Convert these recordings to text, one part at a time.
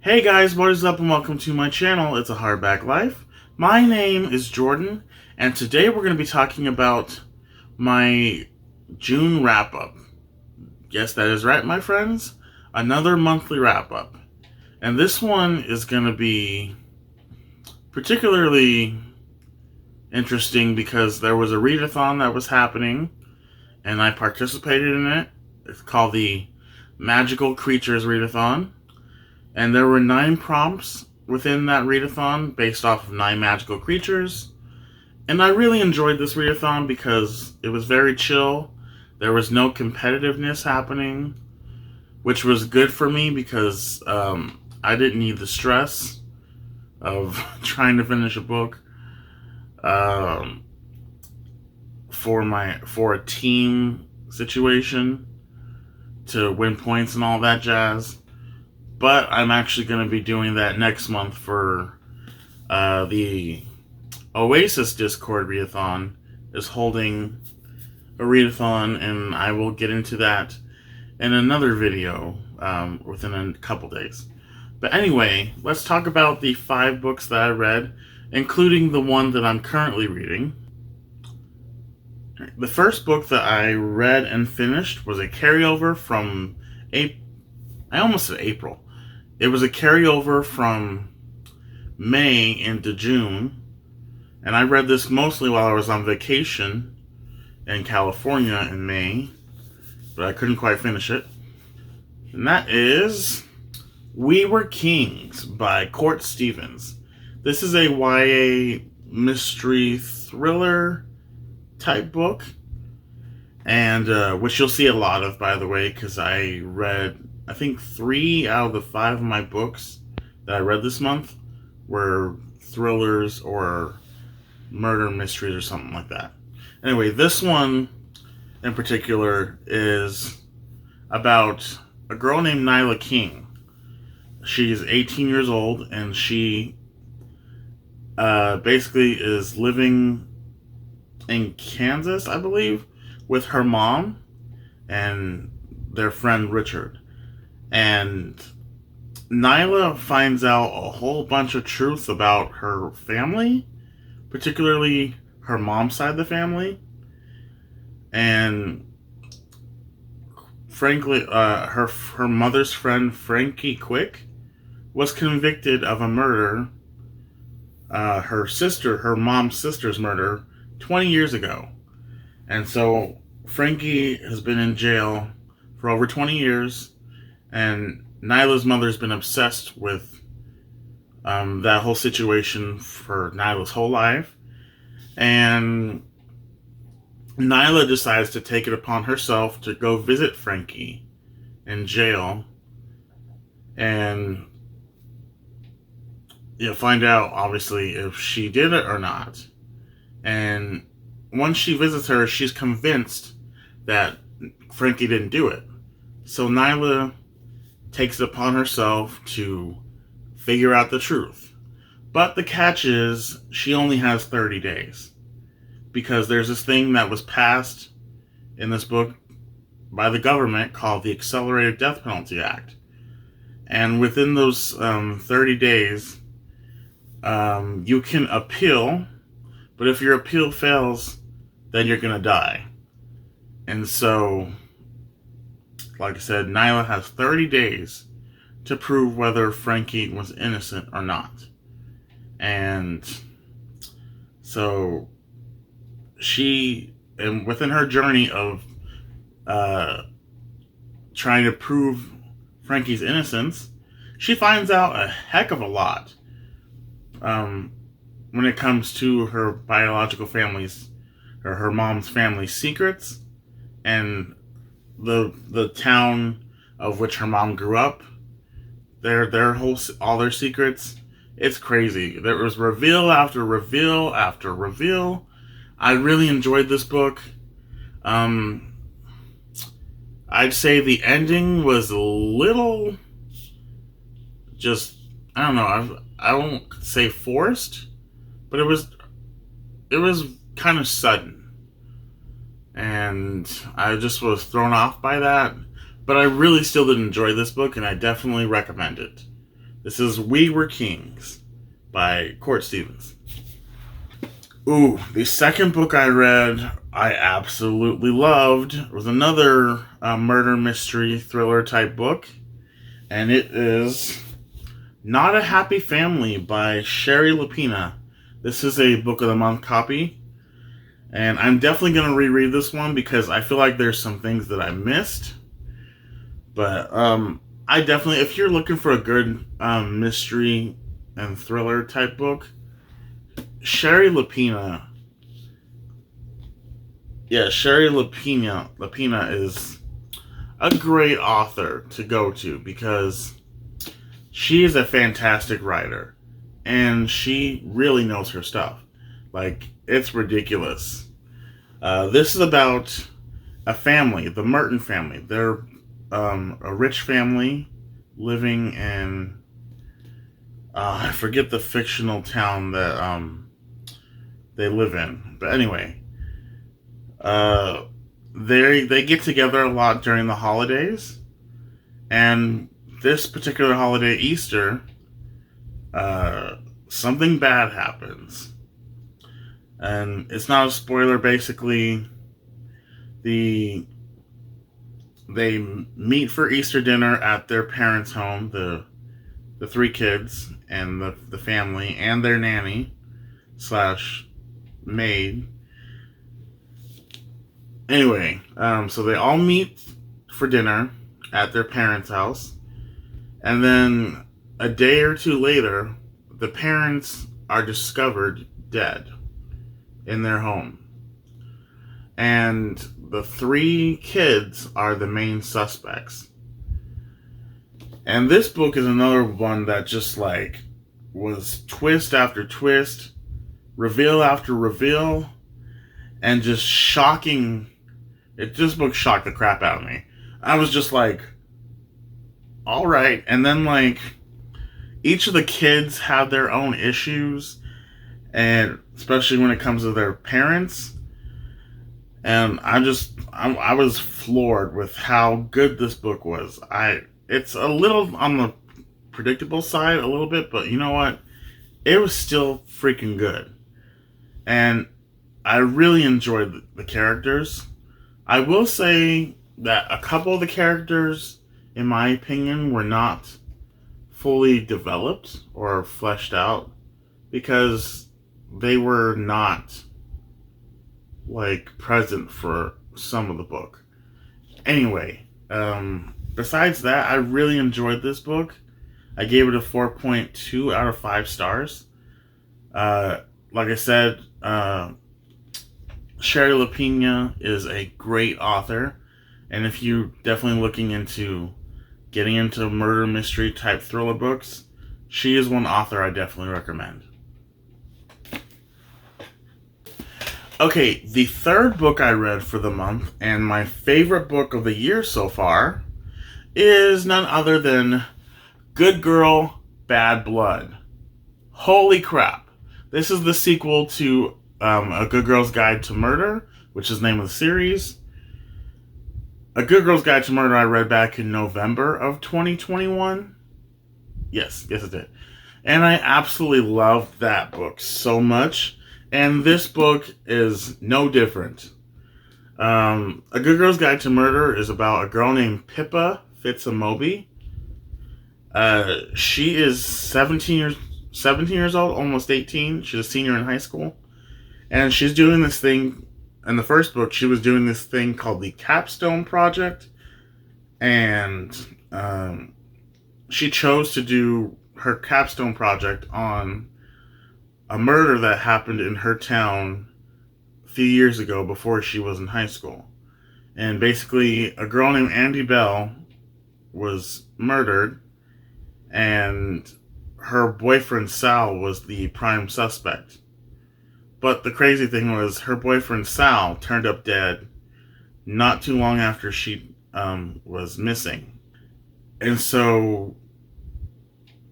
Hey guys, what is up and welcome to my channel. It's a Hardback Life. My name is Jordan, and today we're going to be talking about my June wrap-up. Yes, that is right, my friends. Another monthly wrap-up. And this one is going to be particularly interesting because there was a readathon that was happening, and I participated in it. It's called the Magical Creatures Readathon. And there were 9 prompts within that readathon based off of 9 magical creatures. And I really enjoyed this readathon because it was very chill. There was no competitiveness happening, which was good for me because I didn't need the stress of trying to finish a book for a team situation to win points and all that jazz. But I'm actually going to be doing that next month for the Oasis Discord readathon is holding a readathon, and I will get into that in another video within a couple days. But anyway, let's talk about the 5 books that I read, including the one that I'm currently reading. The first book that I read and finished was a carryover from I almost said April. It was a carryover from May into June, and I read this mostly while I was on vacation in California in May, but I couldn't quite finish it. And that is We Were Kings by Court Stevens. This is a YA mystery thriller type book, and which you'll see a lot of, by the way, because I read, I think 3 out of the 5 of my books that I read this month were thrillers or murder mysteries or something like that. Anyway, this one in particular is about a girl named Nyla King. She's 18 years old, and she basically is living in Kansas, I believe, with her mom and their friend Richard. And Nyla finds out a whole bunch of truth about her family, particularly her mom's side of the family. And frankly, her mother's friend Frankie Quick was convicted of a murder, her mom's sister's murder, 20 years ago. And so Frankie has been in jail for over 20 years, and Nyla's mother's been obsessed with that whole situation for Nyla's whole life. And Nyla decides to take it upon herself to go visit Frankie in jail, and you'll find out, obviously, if she did it or not. And once she visits her, she's convinced that Frankie didn't do it. So Nyla takes it upon herself to figure out the truth. But the catch is, she only has 30 days. Because there's this thing that was passed in this book by the government called the Accelerated Death Penalty Act. And within those 30 days, you can appeal, but if your appeal fails, then you're going to die. And so, like I said, Nyla has 30 days to prove whether Frankie was innocent or not. And so and within her journey of trying to prove Frankie's innocence, she finds out a heck of a lot when it comes to her biological family's, or her mom's family's secrets, and the town of which her mom grew up, all their secrets. It's crazy. There was reveal after reveal after reveal. I really enjoyed this book. I'd say the ending was a little, just, I don't know, I won't say forced, but it was kind of sudden. And I just was thrown off by that. But I really still did enjoy this book, and I definitely recommend it. This is We Were Kings by Court Stevens. Ooh, the second book I read, I absolutely loved. It was another murder mystery thriller type book, and it is Not a Happy Family by Shari Lapena. This is a book of the month copy, and I'm definitely going to reread this one because I feel like there's some things that I missed. But I definitely, if you're looking for a good mystery and thriller type book, Shari Lapena. Yeah, Shari Lapena is a great author to go to because she is a fantastic writer and she really knows her stuff. Like, it's ridiculous. This is about a family, the Merton family. They're a rich family living in I forget the fictional town that they live in, but anyway, they get together a lot during the holidays, and this particular holiday, Easter, something bad happens, and it's not a spoiler. Basically, they meet for Easter dinner at their parents' home, the three kids and the family and their nanny slash maid. Anyway, so they all meet for dinner at their parents' house, and then a day or two later, the parents are discovered dead in their home. And the three kids are the main suspects. And this book is another one that just like was twist after twist, reveal after reveal, and just shocking. This book shocked the crap out of me. I was just like, all right. And then like each of the kids have their own issues, and especially when it comes to their parents. And I was floored with how good this book was. It's a little on the predictable side a little bit, but you know what? It was still freaking good. And I really enjoyed the characters. I will say that a couple of the characters, in my opinion, were not fully developed or fleshed out because they were not like present for some of the book. Anyway, besides that, I really enjoyed this book. I gave it a 4.2 out of 5 stars. Like I said, Shari Lapena is a great author, and if you're definitely looking into getting into murder mystery type thriller books, she is one author I definitely recommend. Okay, the third book I read for the month, and my favorite book of the year so far, is none other than Good Girl, Bad Blood. Holy crap. This is the sequel to A Good Girl's Guide to Murder, which is the name of the series. A Good Girl's Guide to Murder I read back in November of 2021. Yes, it did. And I absolutely loved that book so much. And this book is no different. A Good Girl's Guide to Murder is about a girl named Pippa Fitzamobi. She is 17 years old, almost 18. She's a senior in high school. And she's doing this thing. In the first book, she was doing this thing called the Capstone Project. And she chose to do her capstone project on a murder that happened in her town a few years ago before she was in high school. And basically, a girl named Andy Bell was murdered, and her boyfriend Sal was the prime suspect. But the crazy thing was, her boyfriend Sal turned up dead not too long after she was missing. And so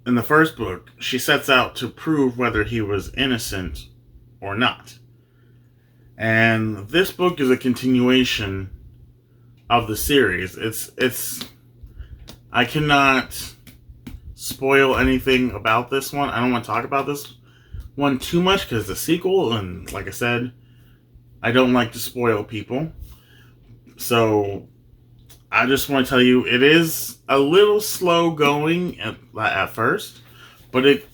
in the first book, she sets out to prove whether he was innocent or not. And this book is a continuation of the series. I cannot spoil anything about this one. I don't want to talk about this one too much because it's a sequel, and like I said, I don't like to spoil people. So I just want to tell you, it is a little slow going at first, but it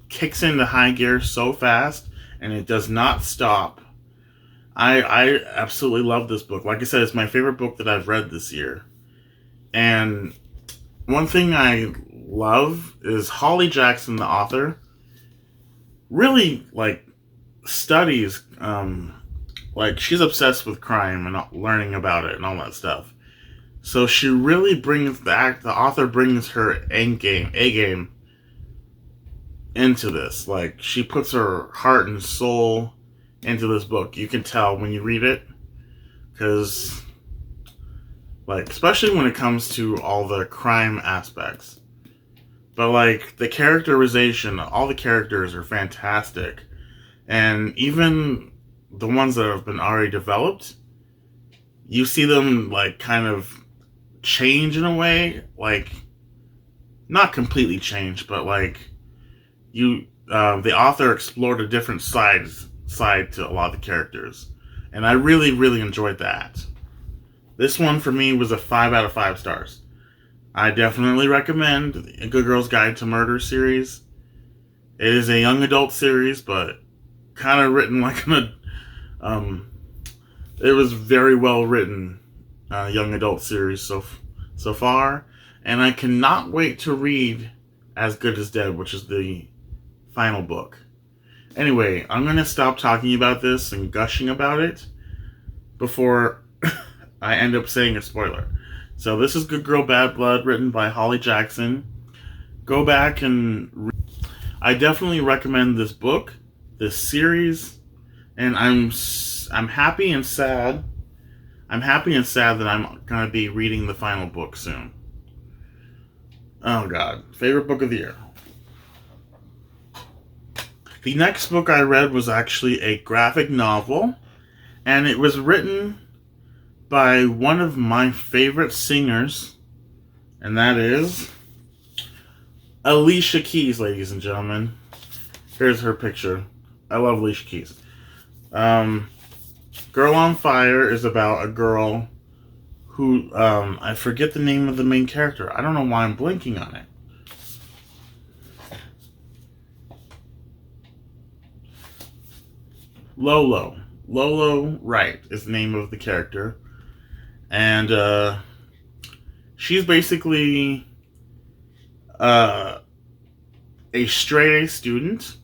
kicks into high gear so fast, and it does not stop. I absolutely love this book. Like I said, it's my favorite book that I've read this year. And one thing I love is Holly Jackson, the author, really studies, she's obsessed with crime and learning about it and all that stuff. So she really brings the author brings her A game into this. Like, she puts her heart and soul into this book. You can tell when you read it, because especially when it comes to all the crime aspects. But the characterization, all the characters are fantastic. And even the ones that have been already developed, you see them kind of change in a way, not completely change, but the author explored a different side to a lot of the characters, and I really, really enjoyed that. This one for me was a 5 out of 5 stars. I definitely recommend A Good Girl's Guide to Murder series. It is a young adult series, but kind of written it was very well written young adult series so far, and I cannot wait to read As Good as Dead, which is the final book. Anyway, I'm going to stop talking about this and gushing about it before I end up saying a spoiler. So this is Good Girl Bad Blood, written by Holly Jackson. Go back and I definitely recommend this book, this series, and I'm happy and sad. I'm happy and sad that I'm going to be reading the final book soon. Oh God, favorite book of the year. The next book I read was actually a graphic novel, and it was written by one of my favorite singers, and that is Alicia Keys, ladies and gentlemen. Here's her picture. I love Alicia Keys. Girl on Fire is about a girl who, I forget the name of the main character. I don't know why I'm blinking on it. Lolo Wright is the name of the character. And she's basically a straight A student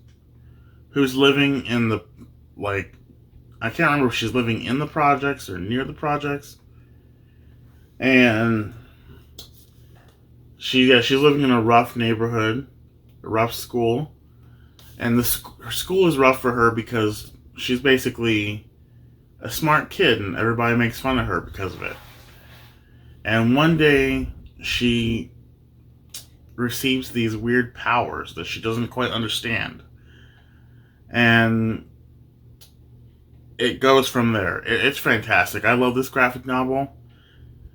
who's living in the, I can't remember if she's living in the projects or near the projects. And she's living in a rough neighborhood, a rough school. And her school is rough for her because she's basically a smart kid, and everybody makes fun of her because of it. And one day, she receives these weird powers that she doesn't quite understand. And it goes from there. It's fantastic. I love this graphic novel.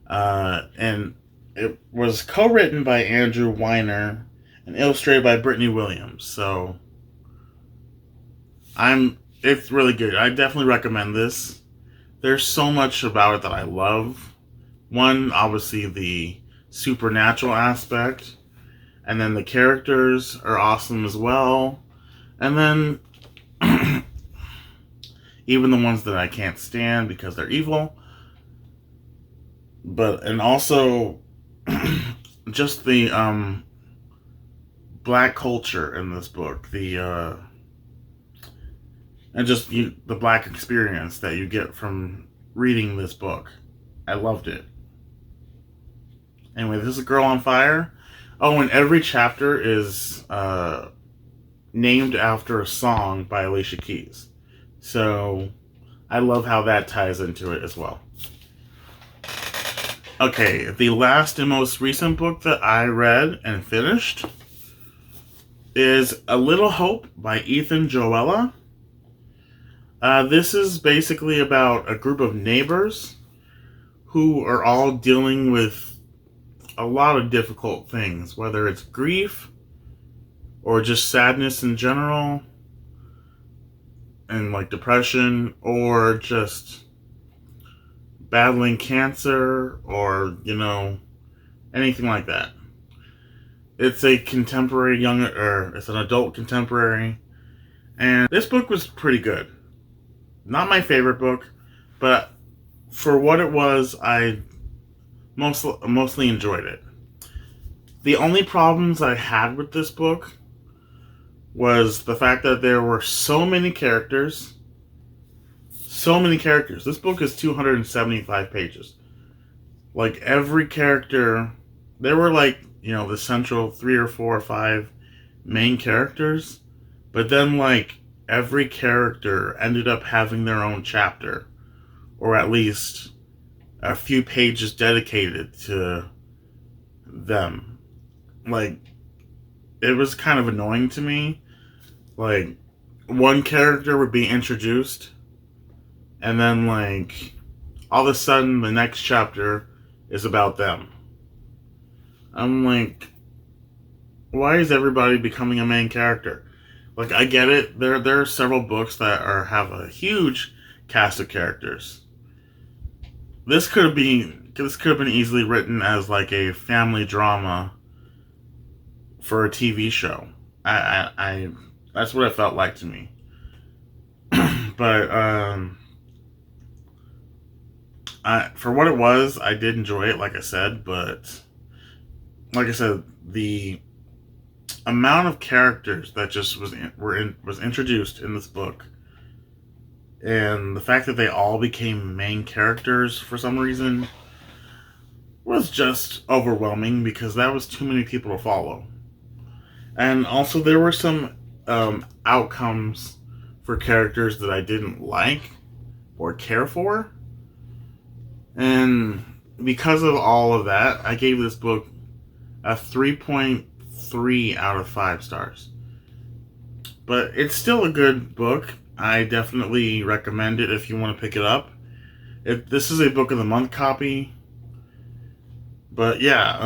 And it was co-written by Andrew Weiner and illustrated by Brittany Williams. So it's really good. I definitely recommend this. There's so much about it that I love. One, obviously the supernatural aspect, and then the characters are awesome as well. And then even the ones that I can't stand because they're evil. And also just the black culture in this book, and just the black experience that you get from reading this book. I loved it. Anyway, this is Girl on Fire. Oh, and every chapter is named after a song by Alicia Keys. So I love how that ties into it as well. Okay, the last and most recent book that I read and finished is A Little Hope by Ethan Joella. This is basically about a group of neighbors who are all dealing with a lot of difficult things, whether it's grief or just sadness in general, and like depression, or just battling cancer, or anything like that. It's a contemporary it's an adult contemporary, and this book was pretty good. Not my favorite book, but for what it was, I mostly enjoyed it. The only problems I had with this book was the fact that there were so many characters. So many characters. This book is 275 pages. Like, every character, there were like, the central 3 or 4 or 5 main characters, but then like every character ended up having their own chapter, or at least a few pages dedicated to them. Like, it was kind of annoying to me. Like, one character would be introduced, and then like all of a sudden the next chapter is about them. I'm like, why is everybody becoming a main character? Like, I get it. There are several books that have a huge cast of characters. This could have been easily written as like a family drama for a TV show. I that's what it felt like to me. But for what it was, I did enjoy it, like I said. But like I said, the amount of characters that just was introduced in this book, and the fact that they all became main characters for some reason, was just overwhelming, because that was too many people to follow. And also, there were some outcomes for characters that I didn't like or care for. And because of all of that, I gave this book a 3.3 out of 5 stars. But it's still a good book. I definitely recommend it if you want to pick it up. This is a book of the month copy. But yeah,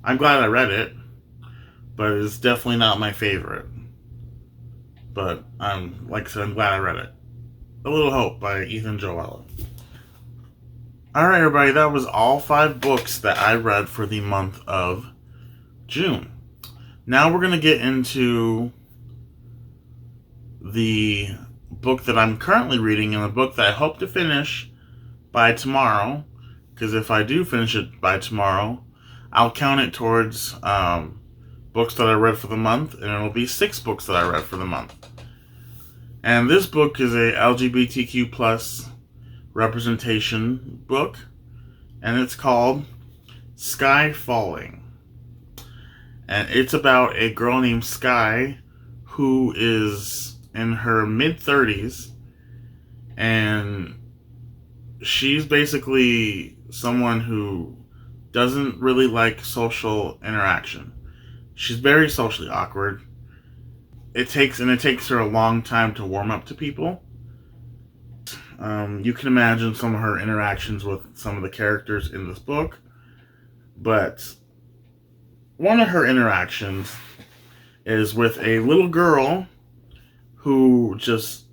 I'm glad I read it. But it's definitely not my favorite. But like I said, I'm glad I read it. A Little Hope by Ethan Joella. Alright, everybody, that was all 5 books that I read for the month of June. Now we're going to get into the book that I'm currently reading, and the book that I hope to finish by tomorrow. Because if I do finish it by tomorrow, I'll count it towards books that I read for the month, and it'll be 6 books that I read for the month. And this book is a LGBTQ plus representation book, and it's called Sky Falling. And it's about a girl named Sky who is in her mid-30s, and she's basically someone who doesn't really like social interaction. She's very socially awkward. It takes her a long time to warm up to people. You can imagine some of her interactions with some of the characters in this book. But one of her interactions is with a little girl who just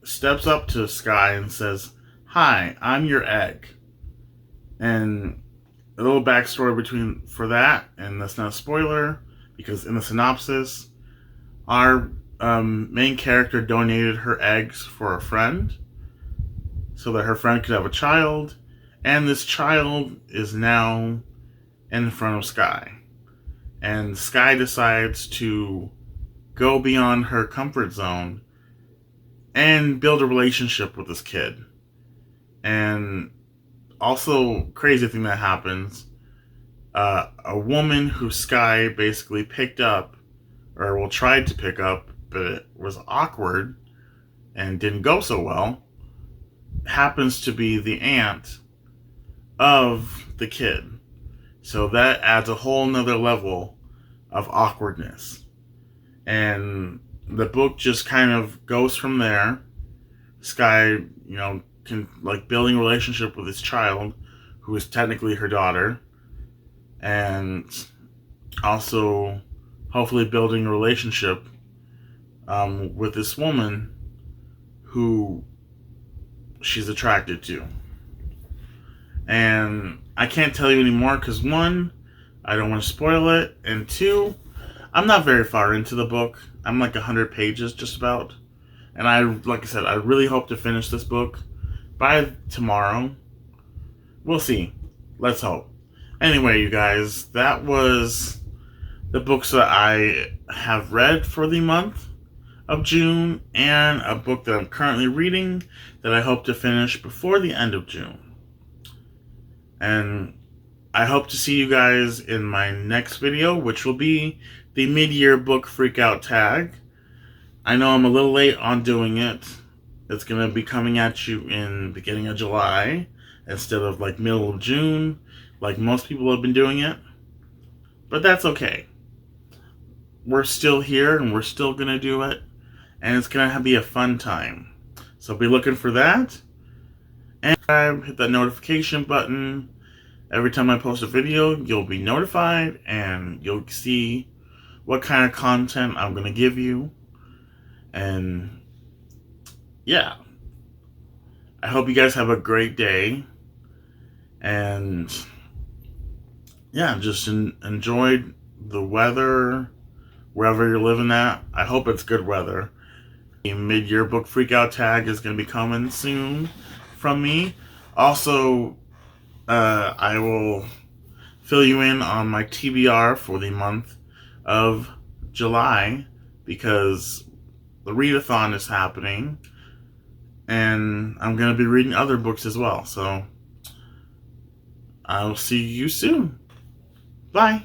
steps up to Sky and says, "Hi, I'm your egg." And a little backstory for that, and that's not a spoiler, because in the synopsis, our main character donated her eggs for a friend so that her friend could have a child, and this child is now in front of Sky. And Sky decides to go beyond her comfort zone and build a relationship with this kid. And also, crazy thing that happens, a woman who Sky basically picked up, or tried to pick up, but it was awkward and didn't go so well, happens to be the aunt of the kid. So that adds a whole nother level of awkwardness. And the book just kind of goes from there. Sky, can building a relationship with his child, who is technically her daughter, and also hopefully building a relationship with this woman who she's attracted to. And I can't tell you anymore because one, I don't want to spoil it, and two, I'm not very far into the book. I'm like 100 pages just about. And like I said, I really hope to finish this book by tomorrow. We'll see. Let's hope. Anyway, you guys, that was the books that I have read for the month of June, and a book that I'm currently reading that I hope to finish before the end of June. And I hope to see you guys in my next video, which will be the mid-year book freakout tag. I know I'm a little late on doing it. It's going to be coming at you in beginning of July instead of like middle of June, like most people have been doing it. But that's okay. We're still here and we're still going to do it. And it's going to be a fun time. So be looking for that. And hit that notification button. Every time I post a video, you'll be notified and you'll see what kind of content I'm going to give you. And yeah, I hope you guys have a great day. And yeah, just enjoy the weather wherever you're living at. I hope it's good weather. The mid-year book freakout tag is going to be coming soon from me. Also, I will fill you in on my TBR for the month of July because the readathon is happening and I'm going to be reading other books as well. So I'll see you soon. Bye.